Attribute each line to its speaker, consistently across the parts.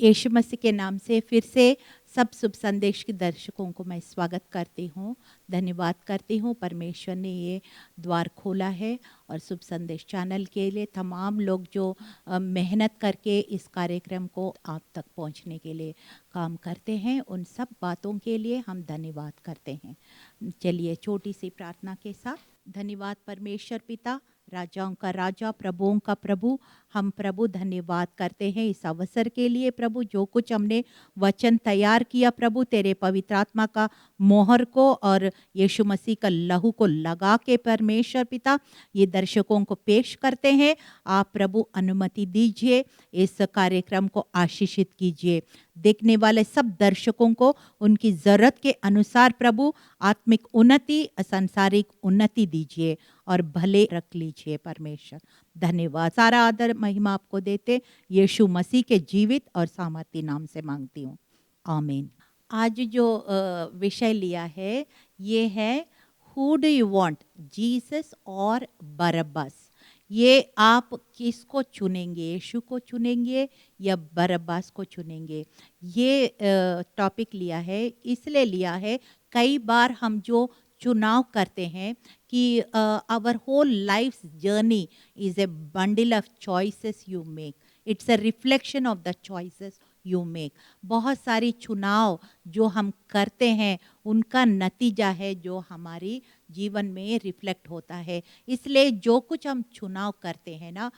Speaker 1: यीशु मसीह के नाम से फिर से सब शुभ संदेश के दर्शकों को मैं स्वागत करती हूँ, धन्यवाद करती हूँ। परमेश्वर ने ये द्वार खोला है और शुभ संदेश चैनल के लिए तमाम लोग जो मेहनत करके इस कार्यक्रम को आप तक पहुँचने के लिए काम करते हैं, उन सब बातों के लिए हम धन्यवाद करते हैं। चलिए छोटी सी प्रार्थना के साथ। धन्यवाद परमेश्वर पिता, राजाओं का राजा, प्रभुओं का प्रभु, हम प्रभु धन्यवाद करते हैं इस अवसर के लिए। प्रभु जो कुछ हमने वचन तैयार किया प्रभु, तेरे पवित्र आत्मा का मोहर को और यीशु मसीह का लहू को लगा के परमेश्वर पिता ये दर्शकों को पेश करते हैं। आप प्रभु अनुमति दीजिए, इस कार्यक्रम को आशीषित कीजिए। देखने वाले सब दर्शकों को उनकी ज़रूरत के अनुसार प्रभु आत्मिक उन्नति, सांसारिक उन्नति दीजिए और भले रख लीजिए परमेश्वर। धन्यवाद, सारा आदर महिमा आपको देते यीशु मसीह के जीवित और सामर्थी नाम से मांगती हूँ, आमीन। आज जो विषय लिया है ये है who do you want, Jesus और बरब्बास। ये आप किसको चुनेंगे, यीशु को चुनेंगे या बरब्बास को चुनेंगे? ये टॉपिक लिया है, इसलिए लिया है कई बार हम जो चुनाव करते हैं कि our whole life journey is a bundle of choices you make, it's a reflection of the choices you make. बहुत सारी चुनाव जो हम करते हैं उनका नतीजा है जो हमारी जीवन में रिफ्लेक्ट होता है। इसलिए जो कुछ हम चुनाव करते हैं ना,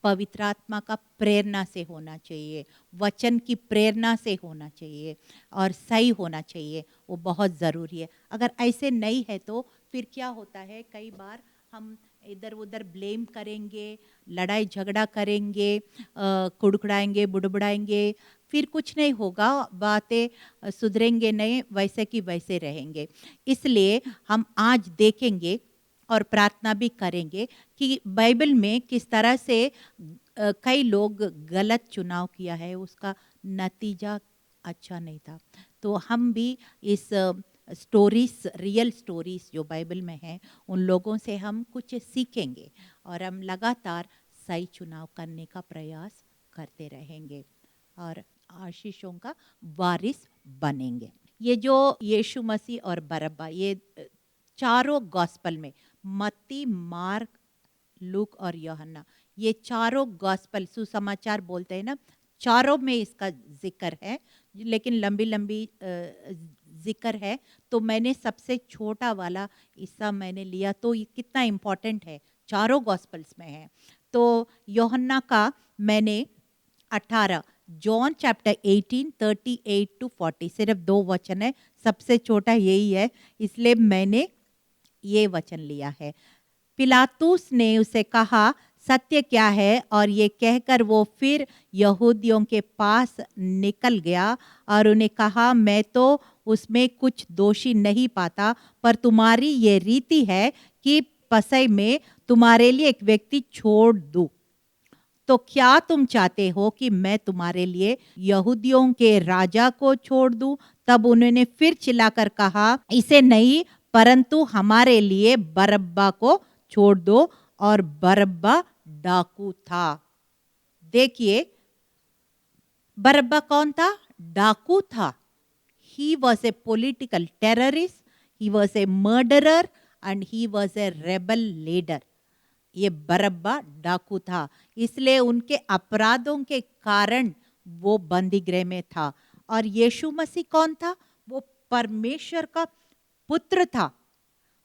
Speaker 1: पवित्र आत्मा का प्रेरणा से होना चाहिए, वचन की प्रेरणा से होना चाहिए और सही होना चाहिए, वो बहुत ज़रूरी है। अगर ऐसे नहीं है तो फिर क्या होता है, कई बार हम इधर उधर ब्लेम करेंगे, लड़ाई झगड़ा करेंगे, कुड़कुड़ाएंगे, बुड़बुड़ाएंगे, फिर कुछ नहीं होगा, बातें सुधरेंगे नहीं, वैसे की वैसे रहेंगे। इसलिए हम आज देखेंगे और प्रार्थना भी करेंगे कि बाइबल में किस तरह से कई लोग गलत चुनाव किया है, उसका नतीजा अच्छा नहीं था। तो हम भी इस स्टोरीज, रियल स्टोरीज जो बाइबल में हैं, उन लोगों से हम कुछ सीखेंगे और हम लगातार सही चुनाव करने का प्रयास करते रहेंगे और आशीषों का वारिस बनेंगे। ये जो यीशु मसीह और बरब्बा, ये चारों गॉस्पल में, मत्ती, मार्क, लूक और यूहन्ना, ये चारों गॉस्पल सुसमाचार बोलते हैं ना, चारों में इसका जिक्र है, लेकिन लंबी लंबी जिक्र है। तो मैंने सबसे छोटा वाला हिस्सा मैंने लिया, तो ये कितना इम्पोर्टेंट है, चारों गॉस्पल्स में है। तो यूहन्ना का मैंने 18, जॉन चैप्टर 18 38 to 40, सिर्फ 2 वचन है, सबसे छोटा यही है, इसलिए मैंने ये वचन लिया है। पिलातुस ने उसे कहा, सत्य क्या है? और ये कहकर वो फिर यहूदियों के पास निकल गया और उन्हें कहा, मैं तो उसमें कुछ दोषी नहीं पाता, पर तुम्हारी ये रीति है कि पसई में तुम्हारे लिए एक व्यक्ति छोड़ दूं। तो क्या तुम चाहते हो कि मैं तुम्हारे लिए यहूदियों के राजा को छोड़ दूं? तब उन्होंने फिर चिल्लाकर कहा, इसे नहीं, परंतु हमारे लिए बरब्बा को छोड़ दो। और बरब्बा डाकू था। देखिए, बरब्बा कौन था? डाकू था। He was a political terrorist, he was a murderer and he was a rebel leader. ये बरब्बा डाकू था, इसलिए उनके अपराधों के कारण वो बंदी गृह में था। और यीशु मसीह कौन था? वो परमेश्वर का पुत्र था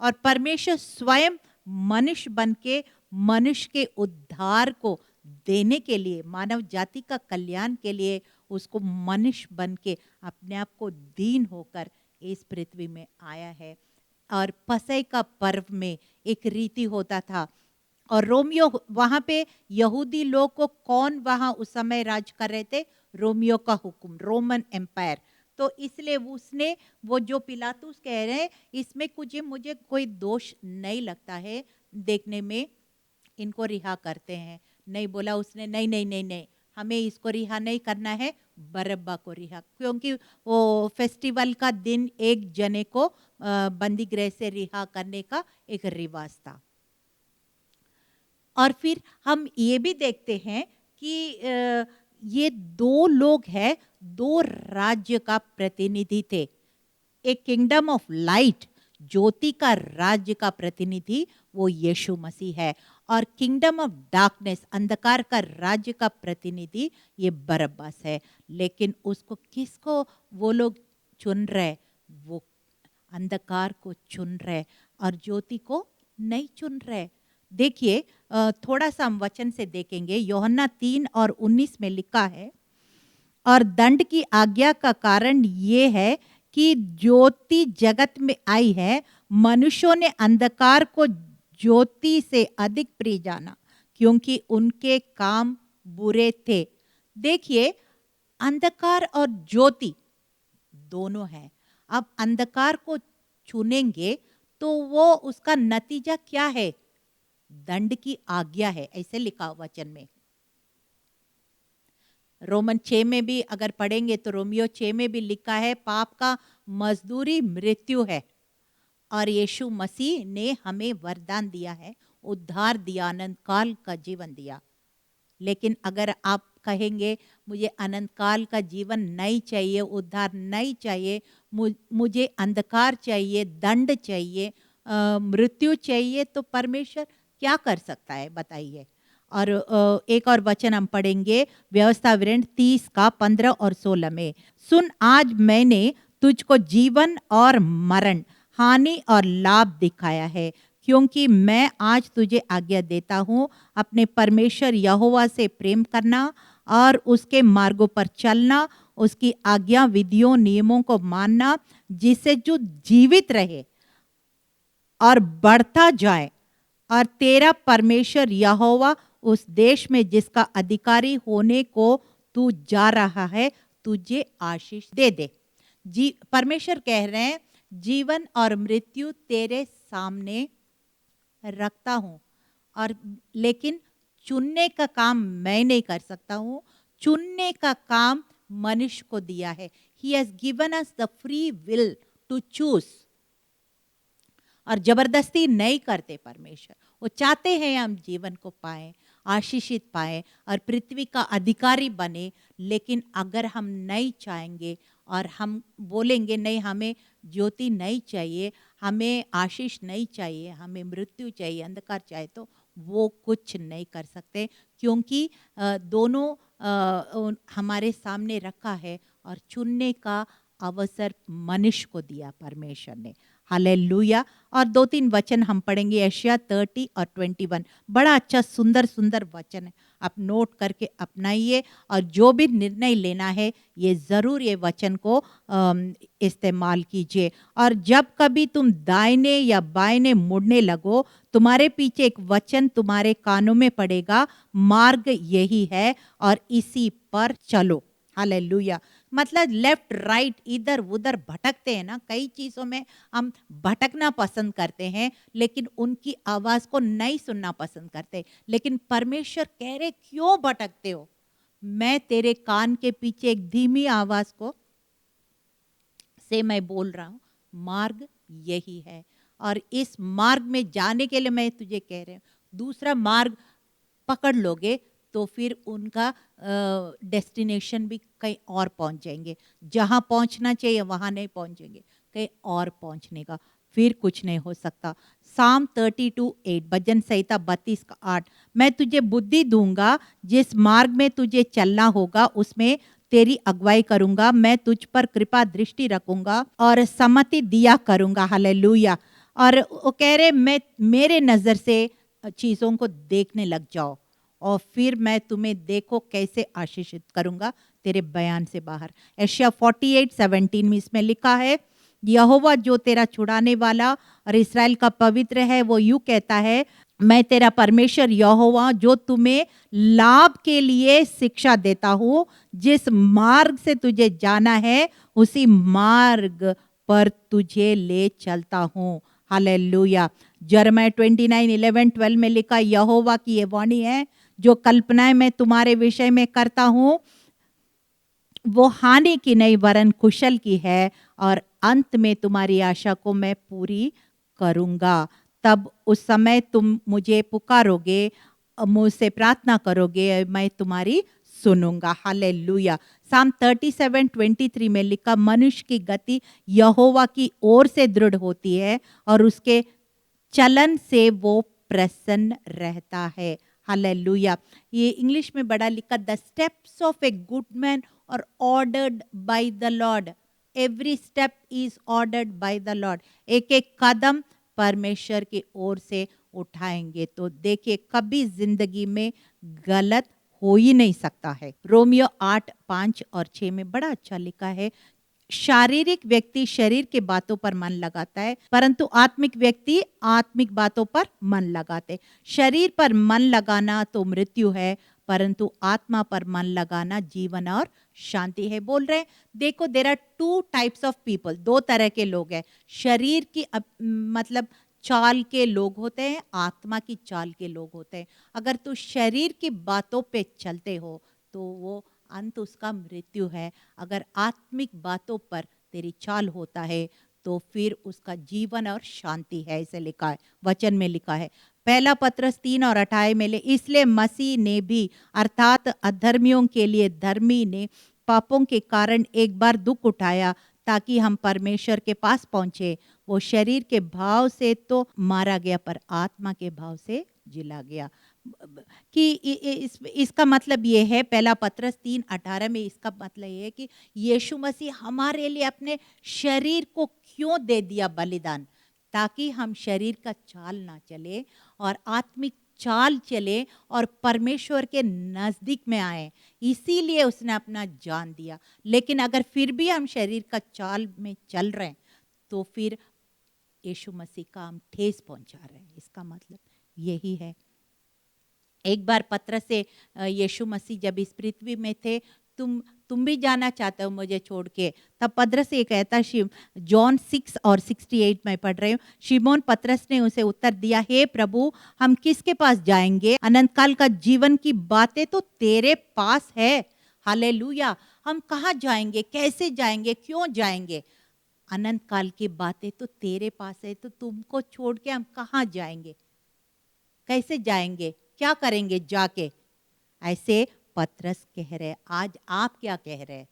Speaker 1: और परमेश्वर स्वयं मनुष्य बन के मनुष्य के उद्धार को देने के लिए, मानव जाति का कल्याण के लिए उसको मनुष्य बन के अपने आप को दीन होकर इस पृथ्वी में आया है। और पसई का पर्व में एक रीति होता था, और रोमियो, वहाँ पे यहूदी लोग को कौन वहाँ उस समय राज कर रहे थे? रोमियो का हुक्म, रोमन एम्पायर। तो इसलिए उसने, वो जो पिलातुस कह रहे हैं, इसमें कुछ मुझे कोई दोष नहीं लगता है देखने में, इनको रिहा करते हैं। नहीं बोला उसने, नहीं नहीं नहीं नहीं, हमें इसको रिहा नहीं करना है, बरब्बा को रिहा, क्योंकि वो फेस्टिवल का दिन एक जने को बंदी गृह से रिहा करने का एक रिवाज था। और फिर हम ये भी देखते हैं कि ये दो लोग हैं, दो राज्य का प्रतिनिधि थे। एक किंगडम ऑफ लाइट, ज्योति का राज्य का प्रतिनिधि वो यीशु मसीह है, और किंगडम ऑफ डार्कनेस, अंधकार का राज्य का प्रतिनिधि ये बरअब्बास है। लेकिन उसको किसको वो लोग चुन रहे? वो अंधकार को चुन रहे और ज्योति को नहीं चुन रहे। देखिए, थोड़ा सा हम वचन से देखेंगे। यूहन्ना 3:19 में लिखा है, और दंड की आज्ञा का कारण ये है कि ज्योति जगत में आई है, मनुष्यों ने अंधकार को ज्योति से अधिक प्रिय जाना, क्योंकि उनके काम बुरे थे। देखिए, अंधकार और ज्योति दोनों हैं। अब अंधकार को चुनेंगे तो वो उसका नतीजा क्या है? दंड की आज्ञा है, ऐसे लिखा वचन में। रोमन 6 में भी अगर पढ़ेंगे तो रोमियो 6 में भी लिखा है, पाप का मजदूरी मृत्यु है, और यीशु मसीह ने हमें वरदान दिया है, उद्धार दिया, अनंत काल का जीवन दिया। लेकिन अगर आप कहेंगे मुझे अनंत काल का जीवन नहीं चाहिए, उद्धार नहीं चाहिए, मुझे अंधकार चाहिए, दंड चाहिए, मृत्यु चाहिए, तो परमेश्वर क्या कर सकता है बताइए। और एक और वचन हम पढ़ेंगे, व्यवस्था विवरण 30 का 15 और 16 में। सुन, आज मैंने तुझको जीवन और मरण, हानि और लाभ दिखाया है, क्योंकि मैं आज तुझे आज्ञा देता हूँ, अपने परमेश्वर यहोवा से प्रेम करना और उसके मार्गों पर चलना, उसकी आज्ञा विधियों नियमों को मानना, जिससे जो जीवित रहे और बढ़ता जाए, और तेरा परमेश्वर यहोवा उस देश में जिसका अधिकारी होने को तू जा रहा है तुझे आशीष दे दे। परमेश्वर कह रहे हैं, जीवन और मृत्यु तेरे सामने रखता हूं, और लेकिन चुनने का काम मैं नहीं कर सकता हूं, चुनने का काम मनुष्य को दिया है। He has given us the free will to choose, और जबरदस्ती नहीं करते परमेश्वर। वो चाहते हैं हम जीवन को पाएं, आशीषित पाएं और पृथ्वी का अधिकारी बने। लेकिन अगर हम नहीं चाहेंगे और हम बोलेंगे नहीं, हमें ज्योति नहीं चाहिए, हमें आशीष नहीं चाहिए, हमें मृत्यु चाहिए, अंधकार चाहिए, तो वो कुछ नहीं कर सकते, क्योंकि दोनों हमारे सामने रखा है, और चुनने का अवसर मनुष्य को दिया परमेश्वर ने। हालेलुया। और 2-3 वचन हम पढ़ेंगे, यशायाह 30 और 21। बड़ा अच्छा सुंदर सुंदर वचन है, आप नोट करके अपनाइए, और जो भी निर्णय लेना है ये ज़रूर ये वचन को इस्तेमाल कीजिए। और जब कभी तुम दाहिने या बाएं मुड़ने लगो, तुम्हारे पीछे एक वचन तुम्हारे कानों में पड़ेगा, मार्ग यही है और इसी पर चलो। हालेलुया। मतलब लेफ्ट राइट इधर उधर भटकते हैं ना, कई चीज़ों में हम भटकना पसंद करते हैं, लेकिन उनकी आवाज़ को नहीं सुनना पसंद करते। लेकिन परमेश्वर कह रहे, क्यों भटकते हो? मैं तेरे कान के पीछे एक धीमी आवाज़ को से मैं बोल रहा हूँ, मार्ग यही है, और इस मार्ग में जाने के लिए मैं तुझे कह रही हूँ। दूसरा मार्ग पकड़ लोगे तो फिर उनका डेस्टिनेशन भी कहीं और पहुंच जाएंगे, जहां पहुंचना चाहिए वहां नहीं पहुंचेंगे, कहीं और पहुंचने का फिर कुछ नहीं हो सकता। साम 32:8, भजन संहिता 32 का 8, मैं तुझे बुद्धि दूंगा, जिस मार्ग में तुझे चलना होगा उसमें तेरी अगुवाई करूंगा, मैं तुझ पर कृपा दृष्टि रखूंगा और सम्मति दिया करूंगा। हालेलुया। और वो कह रहे, मैं मेरे नज़र से चीज़ों को देखने लग जाओ, और फिर मैं तुम्हें देखो कैसे आशीषित करूंगा तेरे बयान से बाहर। यशायाह 48:17 में इसमें लिखा है, यहोवा जो तेरा छुड़ाने वाला और इस्राएल का पवित्र है, वो यूं कहता है, मैं तेरा परमेश्वर यहोवा जो तुम्हें लाभ के लिए शिक्षा देता हूँ, जिस मार्ग से तुझे जाना है उसी मार्ग पर तुझे ले चलता हूँ। हालेलुया। यिर्मयाह 29:11-12 में लिखा, यहोवा की ये वाणी है, जो कल्पनाएं मैं तुम्हारे विषय में करता हूँ वो हानि की नहीं वरन कुशल की है, और अंत में तुम्हारी आशा को मैं पूरी करूँगा। तब उस समय तुम मुझे पुकारोगे, मुझसे प्रार्थना करोगे, मैं तुम्हारी सुनूंगा। हालेलुया। साम 37:23 में लिखा, मनुष्य की गति यहोवा की ओर से दृढ़ होती है और उसके चलन से वो प्रसन्न रहता है। हालेलुया। ये इंग्लिश में बड़ा लिखा, the steps of a good man are ordered by the Lord. Every step is ordered by the Lord. एक एक कदम परमेश्वर की ओर से उठाएंगे तो देखिए कभी जिंदगी में गलत हो ही नहीं सकता है। रोमियो 8:5 और 6 में बड़ा अच्छा लिखा है, शारीरिक व्यक्ति शरीर के बातों पर मन लगाता है, परंतु आत्मिक व्यक्ति आत्मिक बातों पर मन लगाते। शरीर पर मन लगाना तो मृत्यु है, परंतु आत्मा पर मन लगाना जीवन और शांति है। बोल रहे हैं, देखो there are two types of people, दो तरह के लोग हैं। शरीर की मतलब चाल के लोग होते हैं, आत्मा की चाल के लोग होते हैं। अगर तू शरीर की बातों पे चलते हो तो वो अंत उसका मृत्यु है। अगर आत्मिक बातों पर तेरी चाल होता है तो फिर उसका जीवन और शांति है। ऐसे लिखा है, वचन में लिखा है। पहला पत्रस 3:28 में ले, इसलिए मसीह ने भी अर्थात अधर्मियों के लिए धर्मी ने पापों के कारण एक बार दुख उठाया ताकि हम परमेश्वर के पास पहुंचे। वो शरीर के भाव से तो मारा गया पर आत्मा के भाव से जिला गया। कि इसका मतलब ये है, पहला पत्रस 3:18 में इसका मतलब ये है कि यीशु मसीह हमारे लिए अपने शरीर को क्यों दे दिया बलिदान, ताकि हम शरीर का चाल ना चले और आत्मिक चाल चले और परमेश्वर के नजदीक में आए। इसीलिए उसने अपना जान दिया। लेकिन अगर फिर भी हम शरीर का चाल में चल रहे हैं तो फिर यीशु मसीह का हम ठेस पहुंचा रहे हैं। इसका मतलब यही है। एक बार पत्रस से यीशु मसीह जब इस पृथ्वी में थे, तुम भी जाना चाहते हो मुझे छोड़ के, तब पत्रस ये कहता, जॉन 6:68 में पढ़ रहे हो, शिमोन पत्रस ने उसे उत्तर दिया, हे प्रभु हम किसके पास जाएंगे? अनंत काल का जीवन की बातें तो तेरे पास है। हालेलुया। हम कहाँ जाएंगे, कैसे जाएंगे, क्यों जाएंगे? अनंत काल की बातें तो तेरे पास है, तो तुमको छोड़ के हम कहाँ जाएंगे, कैसे जाएंगे, क्या करेंगे जाके? ऐसे पत्रस कह रहे। आज आप क्या कह रहे हैं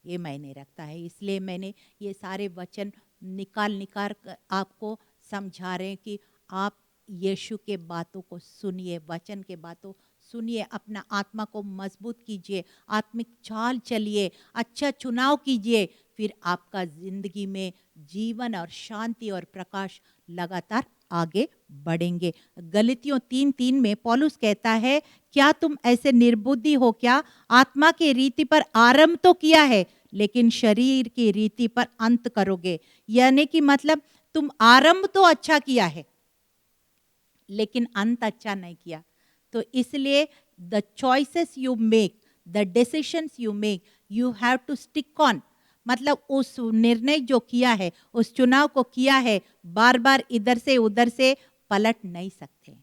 Speaker 1: ये मायने रखता है। इसलिए मैंने ये सारे वचन निकाल कर आपको समझा रहे हैं कि आप यीशु के बातों को सुनिए, वचन के बातों सुनिए, अपना आत्मा को मजबूत कीजिए, आत्मिक चाल चलिए, अच्छा चुनाव कीजिए, फिर आपका जिंदगी में जीवन और शांति और प्रकाश लगातार आगे बढ़ेंगे। गलतियों 3:3 में पौलुस कहता है, क्या तुम ऐसे निर्बुद्धि हो क्या? आत्मा की रीति पर आरंभ तो किया है, लेकिन शरीर की रीति पर अंत करोगे। यानी कि मतलब तुम आरंभ तो अच्छा किया है, लेकिन अंत अच्छा नहीं किया। तो इसलिए the choices you make, the decisions you make, you have to stick on. मतलब उस निर्णय जो किया है, उस चुनाव को किया है, बार बार इधर से उधर से पलट नहीं सकते।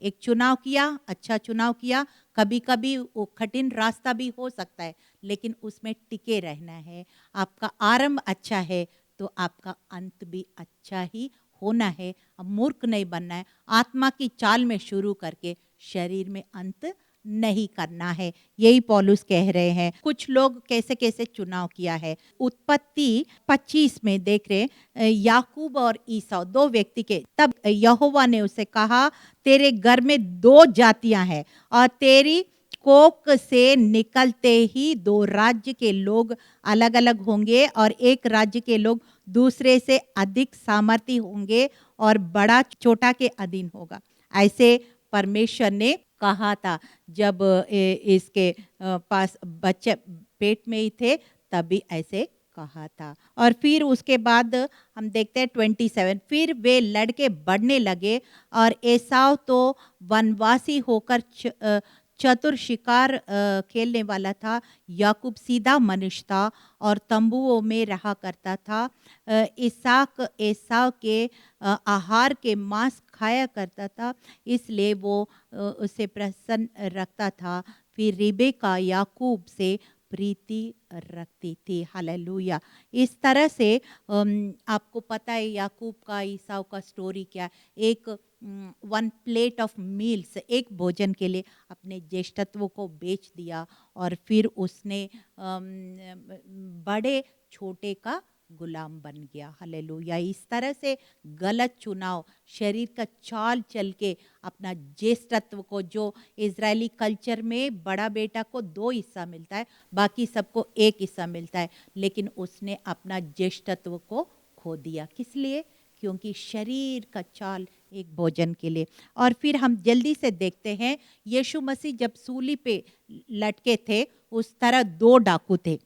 Speaker 1: एक चुनाव किया, अच्छा चुनाव किया, कभी कभी वो कठिन रास्ता भी हो सकता है, लेकिन उसमें टिके रहना है। आपका आरंभ अच्छा है तो आपका अंत भी अच्छा ही होना है। अब मूर्ख नहीं बनना है, आत्मा की चाल में शुरू करके शरीर में अंत नहीं करना है। यही पौलुस कह रहे हैं। कुछ लोग कैसे कैसे चुनाव किया है। उत्पत्ति 25 में देख रहे, याकूब और ईसाव दो व्यक्ति के, तब यहोवा ने उसे कहा, तेरे घर में दो जातियां हैं और तेरी कोख से निकलते ही दो राज्य के लोग अलग अलग होंगे और एक राज्य के लोग दूसरे से अधिक सामर्थी होंगे और बड़ा छोटा के अधीन होगा। ऐसे परमेश्वर ने कहा था जब इसके पास बच्चे पेट में ही थे, तभी ऐसे कहा था। और फिर उसके बाद हम देखते हैं 27, फिर वे लड़के बढ़ने लगे और एसाव तो वनवासी होकर चतुर शिकार खेलने वाला था। याकूब सीधा मनुष्य था और तंबुओं में रहा करता था। इसहाक एसाव के आहार के मांस खाया करता था, इसलिए वो उसे प्रसन्न रखता था। फिर रिबेका याकूब से प्रीति रखती थी। हालेलुया। इस तरह से आपको पता है याकूब का ईसाव का स्टोरी क्या। एक वन प्लेट ऑफ मील्स, एक भोजन के लिए अपने ज्येष्ठत्व को बेच दिया और फिर उसने बड़े छोटे का गुलाम बन गया। हालेलुया। इस तरह से गलत चुनाव, शरीर का चाल चल के अपना ज्येष्ठत्व को, जो इजरायली कल्चर में बड़ा बेटा को 2 हिस्सा मिलता है, बाकी सबको 1 हिस्सा मिलता है, लेकिन उसने अपना ज्येष्ठत्व को खो दिया। किस लिए? क्योंकि शरीर का चाल एक भोजन के लिए। और फिर हम जल्दी से देखते हैं, यीशु मसीह जब सूली पे लटके थे, उस तरह 2 डाकू थे,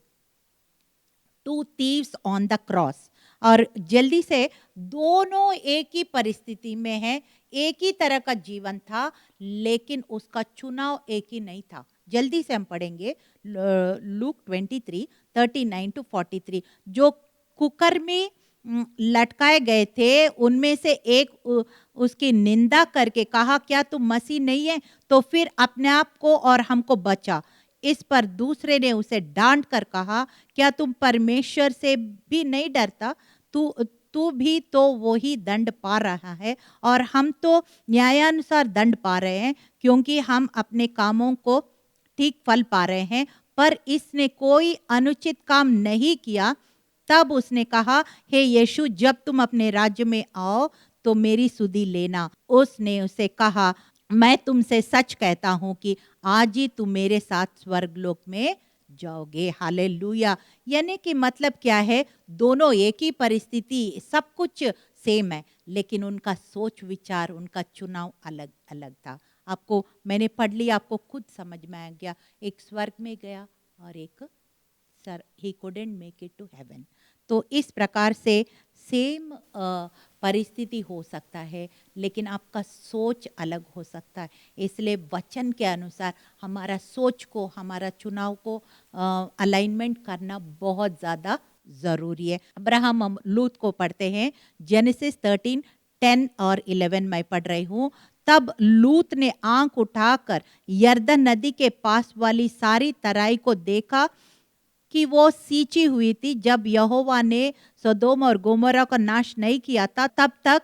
Speaker 1: 2 thieves ऑन द क्रॉस। और जल्दी से दोनों एक ही परिस्थिति में हैं, एक ही तरह का जीवन था, लेकिन उसका चुनाव एक ही नहीं था। जल्दी से हम पढ़ेंगे लूक 23:39-43। जो कुकर्मी लटकाए गए थे, उनमें से एक उसकी निंदा करके कहा, क्या तुम मसीह नहीं है तो फिर अपने आप को और हमको बचा। इस पर दूसरे ने उसे डांट कर कहा, क्या तुम परमेश्वर से भी नहीं डरता? तू तू भी तो वही दंड पा रहा है और हम तो न्यायानुसार दंड पा रहे हैं, क्योंकि हम अपने कामों को ठीक फल पा रहे हैं, पर इसने कोई अनुचित काम नहीं किया। तब उसने कहा, हे यीशु, जब तुम अपने राज्य में आओ तो मेरी सुधि लेना। उसने उसे कहा, मैं तुमसे सच कहता हूं कि आज ही तुम मेरे साथ स्वर्गलोक में जाओगे। हालेलुया। यानी कि मतलब क्या है, दोनों एक ही परिस्थिति, सब कुछ सेम है, लेकिन उनका सोच विचार, उनका चुनाव अलग अलग था। आपको मैंने पढ़ लिया, आपको खुद समझ में आ गया। एक स्वर्ग में गया और एक sir he couldn't make it to heaven. तो इस प्रकार से सेम परिस्थिति हो सकता है, लेकिन आपका सोच अलग हो सकता है। इसलिए वचन के अनुसार हमारा सोच को, हमारा चुनाव को अलाइनमेंट करना बहुत ज़्यादा ज़रूरी है। अब्राहम, हम लूत को पढ़ते हैं, जेनेसिस 13:10 और 11 मैं पढ़ रही हूँ। तब लूत ने आंख उठाकर यरदन नदी के पास वाली सारी तराई को देखा कि वो सींची हुई थी। जब यहोवा ने सदोम और गोमोरा का नाश नहीं किया था, तब तक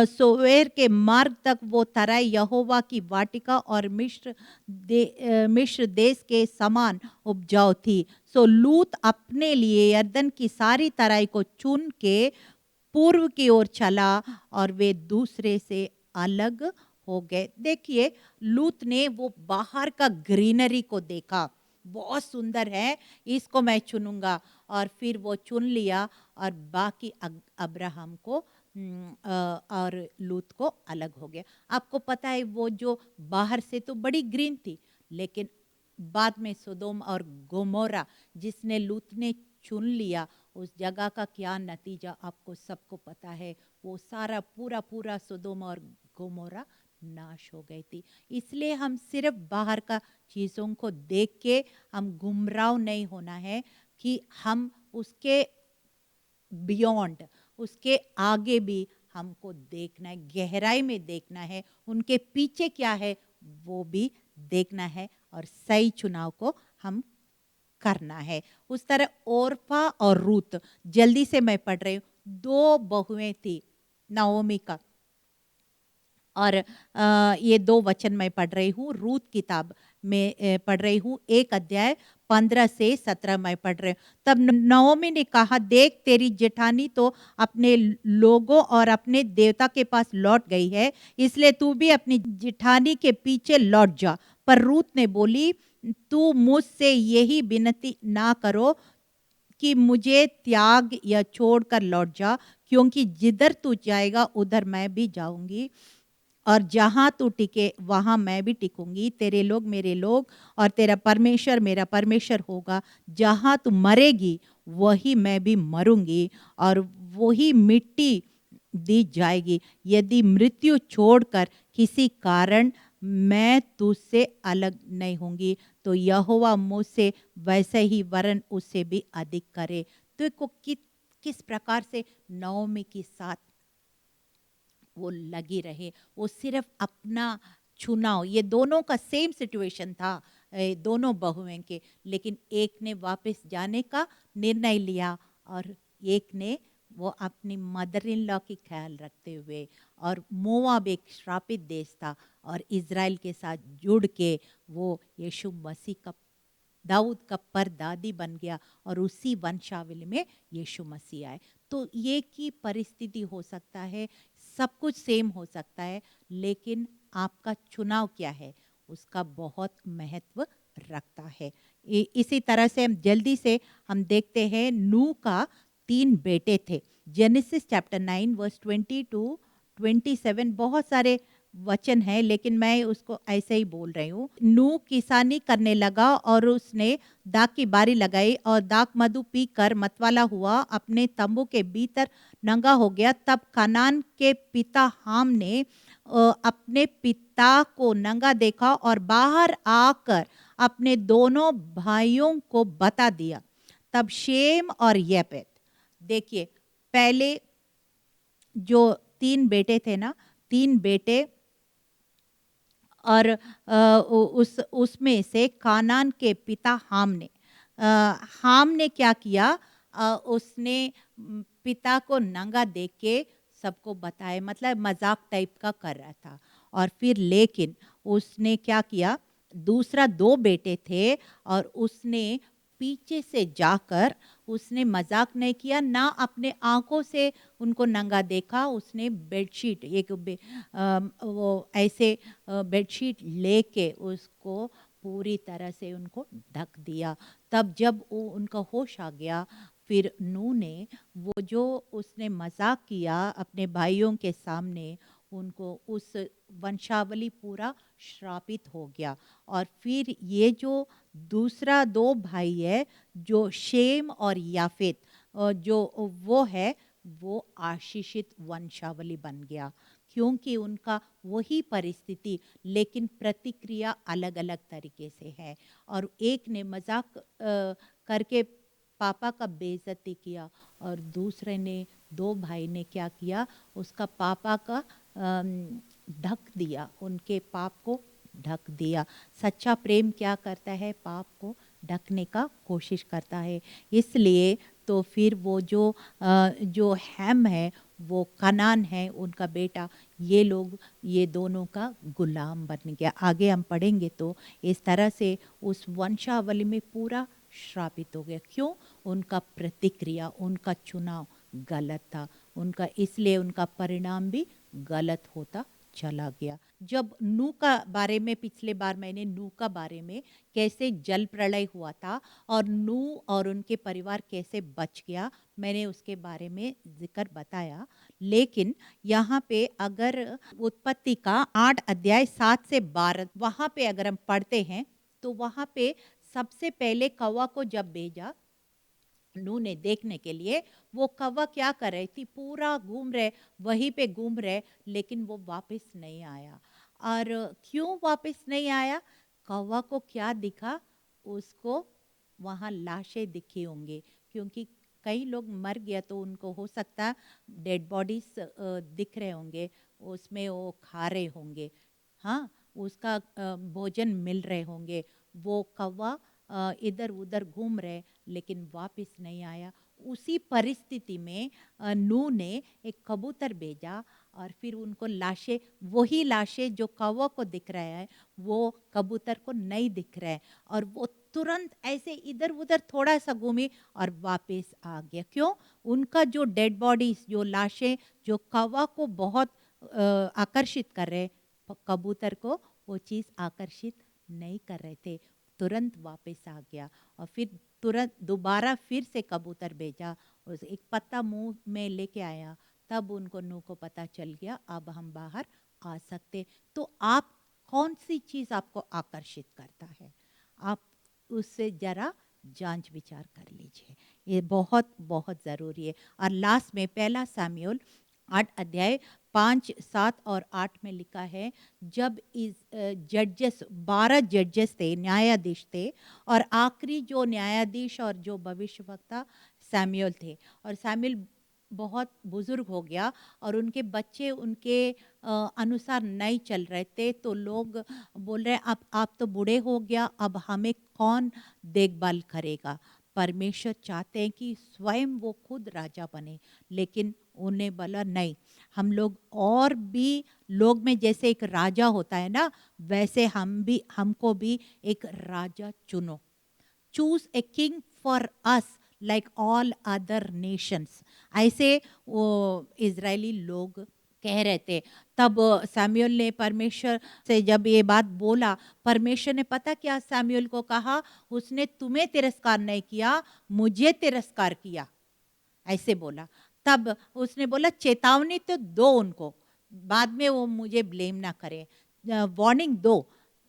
Speaker 1: सोवेर के मार्ग तक वो तराई यहोवा की वाटिका और मिस्र देश के समान उपजाऊ थी। सो लूत अपने लिए यरदन की सारी तराई को चुन के पूर्व की ओर चला और वे दूसरे से अलग हो गए। देखिए, लूत ने वो बाहर का ग्रीनरी को देखा, बहुत सुंदर है, इसको मैं चुनूंगा, और फिर वो चुन लिया और बाकी अब्राहम को और लूत को अलग हो गया। आपको पता है, वो जो बाहर से तो बड़ी ग्रीन थी, लेकिन बाद में सोदोम और गोमोरा जिसने लूत ने चुन लिया, उस जगह का क्या नतीजा आपको सबको पता है। वो सारा पूरा पूरा सोदोम और गोमोरा नाश हो गई थी। इसलिए हम सिर्फ बाहर का चीज़ों को देख के हम गुमराह नहीं होना है, कि हम उसके बियॉन्ड, उसके आगे भी हमको देखना है, गहराई में देखना है, उनके पीछे क्या है वो भी देखना है, और सही चुनाव को हम करना है। उस तरह ओरफा और रूत, जल्दी से मैं पढ़ रही हूँ, 2 बहुएं थी नाओमी का, और ये 2 वचन मैं पढ़ रही हूँ, रूत किताब में पढ़ रही हूँ, 1 अध्याय 15 से 17 मैं पढ़ रही हूँ। तब नओमी ने कहा, देख तेरी जेठानी तो अपने लोगों और अपने देवता के पास लौट गई है, इसलिए तू भी अपनी जेठानी के पीछे लौट जा। पर रूत ने बोली, तू मुझसे यही विनती ना करो कि मुझे त्याग या छोड़कर लौट जा, क्योंकि जिधर तू जाएगा उधर मैं भी जाऊंगी, और जहाँ तू टिके वहाँ मैं भी टिकूंगी। तेरे लोग मेरे लोग और तेरा परमेश्वर मेरा परमेश्वर होगा। जहाँ तू मरेगी वही मैं भी मरूंगी, और वही मिट्टी दी जाएगी। यदि मृत्यु छोड़कर किसी कारण मैं तुझसे अलग नहीं होंगी, तो यहोवा मुझसे वैसे ही वरन उससे भी अधिक करे। तो किस प्रकार से नओमी के साथ वो लगी रहे, वो सिर्फ अपना चुनाव, ये दोनों का सेम सिचुएशन था, दोनों बहुएं के, लेकिन एक ने वापस जाने का निर्णय लिया और एक ने वो अपनी मदर इन लॉ की ख्याल रखते हुए, और मोआब एक श्रापित देश था, और इज़राइल के साथ जुड़ के वो यीशु मसीह का, दाऊद का परदादी बन गया, और उसी वंशावली में यीशु मसीह आए। तो ये की परिस्थिति हो सकता है, सब कुछ सेम हो सकता है, लेकिन आपका चुनाव क्या है उसका बहुत महत्व रखता है। इसी तरह से हम जल्दी से हम देखते हैं, नूह का 3 बेटे थे। जेनेसिस चैप्टर 9 वर्स 20 टू 27, बहुत सारे वचन है, लेकिन मैं उसको ऐसे ही बोल रही हूँ। नूह किसानी करने लगा और उसने दाख की बारी लगाई, और दाख मधु पी कर मतवाला हुआ, अपने तंबू के भीतर नंगा हो गया। तब कनान के पिता हाम ने अपने पिता को नंगा देखा और बाहर आकर अपने दोनों भाइयों को बता दिया। तब शेम और येपेत, देखिए, पहले जो 3 बेटे थे ना, 3 बेटे, और उसमें से कानान के पिता हाम ने, हाम ने क्या किया, उसने पिता को नंगा देख के सबको बताया, मतलब मजाक टाइप का कर रहा था। और फिर लेकिन उसने क्या किया, दूसरा 2 बेटे थे, और उसने पीछे से जाकर, उसने मजाक नहीं किया, ना अपने आंखों से उनको नंगा देखा। उसने बेडशीट, एक वो ऐसे बेडशीट लेके उसको पूरी तरह से उनको ढक दिया। तब जब उनका होश आ गया, फिर नूह ने वो जो उसने मजाक किया अपने भाइयों के सामने, उनको उस वंशावली पूरा श्रापित हो गया। और फिर ये जो दूसरा 2 भाई है, जो शेम और याफेत, जो वो है, वो आशीषित वंशावली बन गया, क्योंकि उनका वही परिस्थिति, लेकिन प्रतिक्रिया अलग अलग तरीके से है। और एक ने मजाक करके पापा का बेइज्जती किया, और दूसरे ने, 2 भाई ने क्या किया, उसका पापा का ढक दिया, उनके पाप को ढक दिया। सच्चा प्रेम क्या करता है, पाप को ढकने का कोशिश करता है। इसलिए तो फिर वो जो हैम है, वो कनान है उनका बेटा, ये लोग, ये दोनों का गुलाम बन गया। आगे हम पढ़ेंगे तो इस तरह से उस वंशावली में पूरा श्रापित हो गया। क्यों? उनका प्रतिक्रिया, उनका चुनाव गलत था उनका, इसलिए उनका परिणाम भी गलत होता चला गया। जब नूह का बारे में, पिछले बार मैंने नूह का बारे में, कैसे जल प्रलय हुआ था और नूह और उनके परिवार कैसे बच गया, मैंने उसके बारे में जिक्र बताया। लेकिन यहाँ पे अगर उत्पत्ति का 8 अध्याय 7 से 12, वहाँ पे अगर हम पढ़ते हैं, तो वहाँ पे सबसे पहले कौवा को जब भेजा नूह ने देखने के लिए, वो कौवा क्या कर रही थी, पूरा घूम रहे, वहीं पे घूम रहे, लेकिन वो वापस नहीं आया। और क्यों वापस नहीं आया? कौवा को क्या दिखा, उसको वहाँ लाशें दिखी होंगी, क्योंकि कई लोग मर गया तो उनको हो सकता डेड बॉडीज दिख रहे होंगे, उसमें वो खा रहे होंगे, हाँ, उसका भोजन मिल रहे होंगे। वो कौवा इधर उधर घूम रहे, लेकिन वापस नहीं आया। उसी परिस्थिति में नूह ने एक कबूतर भेजा, और फिर उनको लाशें, वही लाशें जो कौवा को दिख रहा है, वो कबूतर को नहीं दिख रहा है, और वो तुरंत ऐसे इधर उधर थोड़ा सा घूमी और वापस आ गया। क्यों? उनका जो डेड बॉडीज, जो लाशें, जो कौवा को बहुत आकर्षित कर रहे, कबूतर को वो चीज़ आकर्षित नहीं कर रहे थे, तुरंत वापस आ गया। और फिर तुरंत दोबारा फिर से कबूतर भेजा, और एक पत्ता मुंह में लेके आया, तब उनको नूह को पता चल गया, अब हम बाहर आ सकते। तो आप, कौन सी चीज़ आपको आकर्षित करता है, आप उससे जरा जांच विचार कर लीजिए, ये बहुत बहुत ज़रूरी है। और लास्ट में 1 सामुएल 8 अध्याय 5, 7 और 8 में लिखा है, जब इस जजेस, 12 जजेस थे, न्यायाधीश थे, और आखिरी जो न्यायाधीश और जो भविष्यवक्ता सैमुअल थे, और सैमुअल बहुत बुजुर्ग हो गया, और उनके बच्चे उनके अनुसार नहीं चल रहे थे, तो लोग बोल रहे, अब आप तो बूढ़े हो गया, अब हमें कौन देखभाल करेगा। परमेश्वर चाहते हैं कि स्वयं वो खुद राजा बने, लेकिन उन्हें बोला नहीं, हम लोग और भी लोग में जैसे एक राजा होता है ना, वैसे हमको भी एक राजा चुनो। Choose a king for us like all other Nations, ऐसे वो इजरायली लोग कह रहे थे। तब सैमुअल ने परमेश्वर से जब ये बात बोला, परमेश्वर ने पता क्या सैमुअल को कहा, उसने तुम्हें तिरस्कार नहीं किया, मुझे तिरस्कार किया, ऐसे बोला। तब उसने बोला चेतावनी तो दो उनको, बाद में वो मुझे ब्लेम ना करें, वार्निंग दो।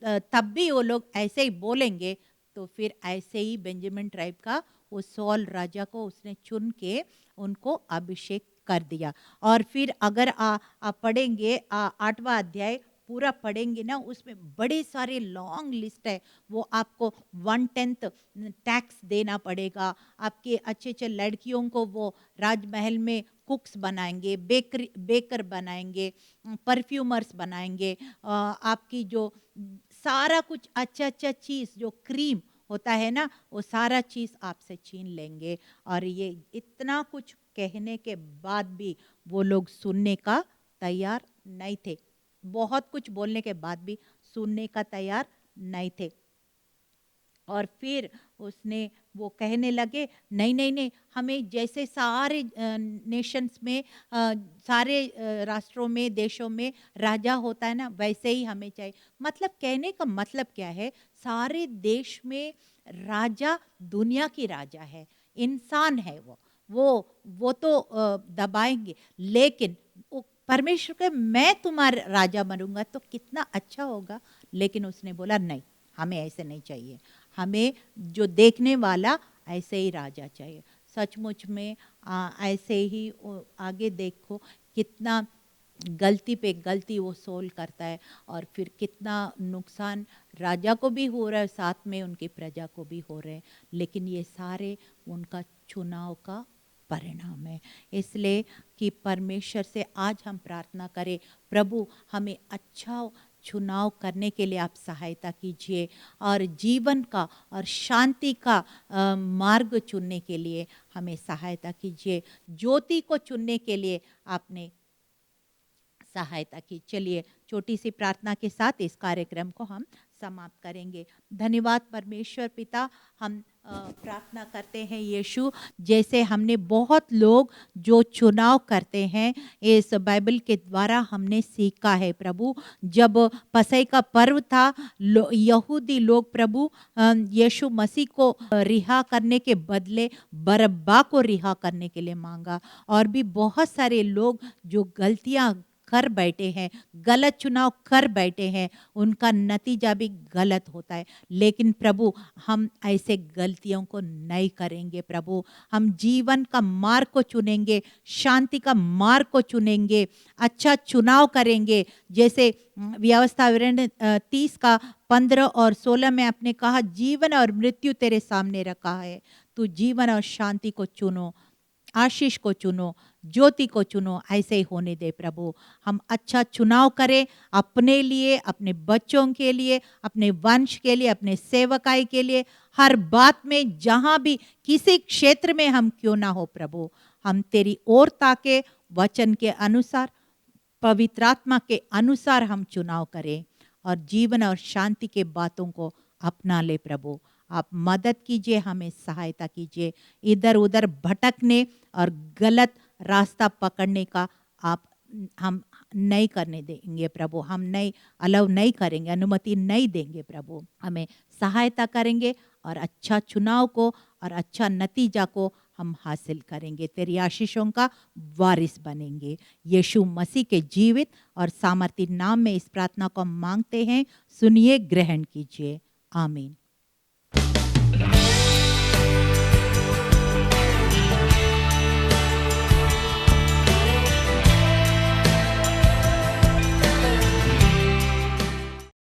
Speaker 1: तब भी वो लोग ऐसे ही बोलेंगे, तो फिर ऐसे ही बेंजामिन ट्राइब का वो सॉल राजा को उसने चुन के उनको अभिषेक कर दिया। और फिर अगर आप पढ़ेंगे 8वां अध्याय पूरा पढ़ेंगे ना, उसमें बड़े सारे लॉन्ग लिस्ट है। वो आपको 1/10 टैक्स देना पड़ेगा, आपके अच्छे अच्छे लड़कियों को वो राजमहल में कुक्स बनाएंगे, बेकर बनाएंगे, परफ्यूमर्स बनाएंगे, आपकी जो सारा कुछ अच्छा अच्छा चीज़ जो क्रीम होता है ना, वो सारा चीज़ आपसे छीन लेंगे। और ये इतना कुछ कहने के बाद भी वो लोग सुनने का तैयार नहीं थे, बहुत कुछ बोलने के बाद भी सुनने का तैयार नहीं थे। और फिर उसने वो कहने लगे नहीं नहीं नहीं, हमें जैसे सारे नेशंस में सारे राष्ट्रों में देशों में राजा होता है ना, वैसे ही हमें चाहिए। मतलब कहने का मतलब क्या है, सारे देश में राजा दुनिया की राजा है, इंसान है वो तो दबाएंगे, लेकिन परमेश्वर के मैं तुम्हारा राजा बनूंगा तो कितना अच्छा होगा। लेकिन उसने बोला नहीं, हमें ऐसे नहीं चाहिए, हमें जो देखने वाला ऐसे ही राजा चाहिए। सचमुच में ऐसे ही आगे देखो कितना गलती पे गलती वो सोल करता है, और फिर कितना नुकसान राजा को भी हो रहा है, साथ में उनकी प्रजा को भी हो रहे हैं। लेकिन ये सारे उनका चुनाव का परिणाम है। इसलिए कि परमेश्वर से आज हम प्रार्थना करें, प्रभु हमें अच्छा चुनाव करने के लिए आप सहायता कीजिए, और जीवन का और शांति का मार्ग चुनने के लिए हमें सहायता कीजिए, ज्योति को चुनने के लिए आपने सहायता की। चलिए छोटी सी प्रार्थना के साथ इस कार्यक्रम को हम समाप्त करेंगे। धन्यवाद परमेश्वर पिता, हम प्रार्थना करते हैं यीशु, जैसे हमने बहुत लोग जो चुनाव करते हैं इस बाइबल के द्वारा हमने सीखा है प्रभु। जब पसई का पर्व था, यहूदी लोग प्रभु यीशु मसीह को रिहा करने के बदले बरअब्बा को रिहा करने के लिए मांगा, और भी बहुत सारे लोग जो गलतियां कर बैठे हैं, गलत चुनाव कर बैठे हैं, उनका नतीजा भी गलत होता है। लेकिन प्रभु हम ऐसे गलतियों को नहीं करेंगे प्रभु, हम जीवन का मार्ग को चुनेंगे, शांति का मार्ग को चुनेंगे, अच्छा चुनाव करेंगे। जैसे व्यवस्था विवरण 30 का 15 और 16 में आपने कहा, जीवन और मृत्यु तेरे सामने रखा है, तू जीवन और शांति को चुनो, आशीष को चुनो, ज्योति को चुनो। ऐसे ही होने दे प्रभु, हम अच्छा चुनाव करें अपने लिए, अपने बच्चों के लिए, अपने वंश के लिए, अपने सेवकाई के लिए, हर बात में जहाँ भी किसी क्षेत्र में हम क्यों ना हो प्रभु, हम तेरी ओर ताके, वचन के अनुसार, पवित्र आत्मा के अनुसार हम चुनाव करें, और जीवन और शांति के बातों को अपना ले प्रभु। आप मदद कीजिए, हमें सहायता कीजिए, इधर उधर भटकने और गलत रास्ता पकड़ने का हम नहीं करने देंगे प्रभु, हम नहीं अलाउ नहीं करेंगे, अनुमति नहीं देंगे प्रभु। हमें सहायता करेंगे और अच्छा चुनाव को और अच्छा नतीजा को हम हासिल करेंगे, तेरी आशीषों का वारिस बनेंगे। यीशु मसीह के जीवित और सामर्थी नाम में इस प्रार्थना को मांगते हैं, सुनिए, ग्रहण कीजिए, आमीन।